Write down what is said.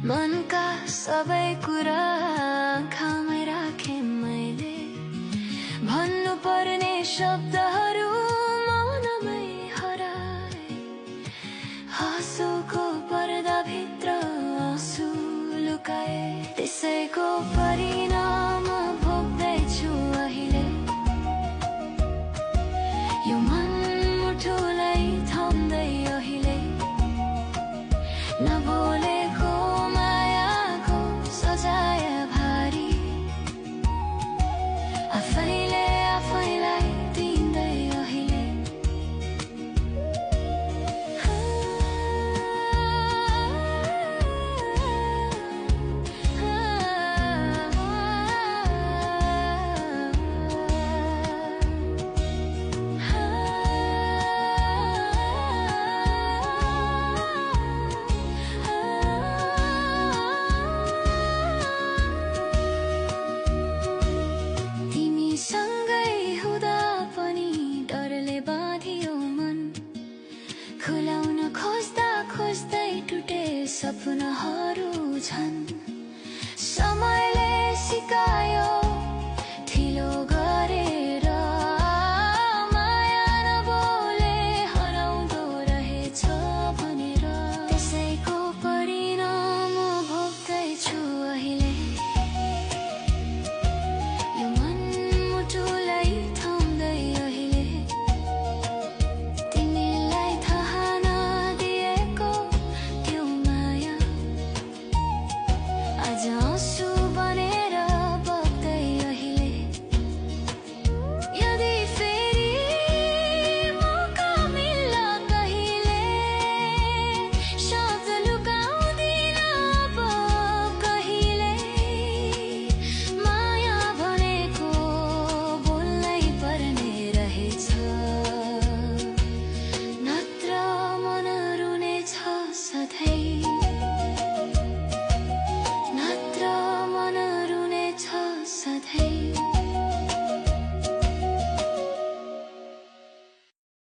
मनका सबै कुरा आँखामै राखे मैले, भन्नु पर्ने शब्दहरू मौनमै हराए। हाँसोको पर्दाभित्र आँसु लुकाए, त्यसैको परिणाम भोग्दैछु अहिले। यो मन मुटुलाई थाम्दै अहिले, नबोलेको मायाको सजाय भारी, आफैले आफैलाई दिँदै अहिले। खुलाउन खोज्दा खोज्दै टुटे सपनाहरू छन्। समय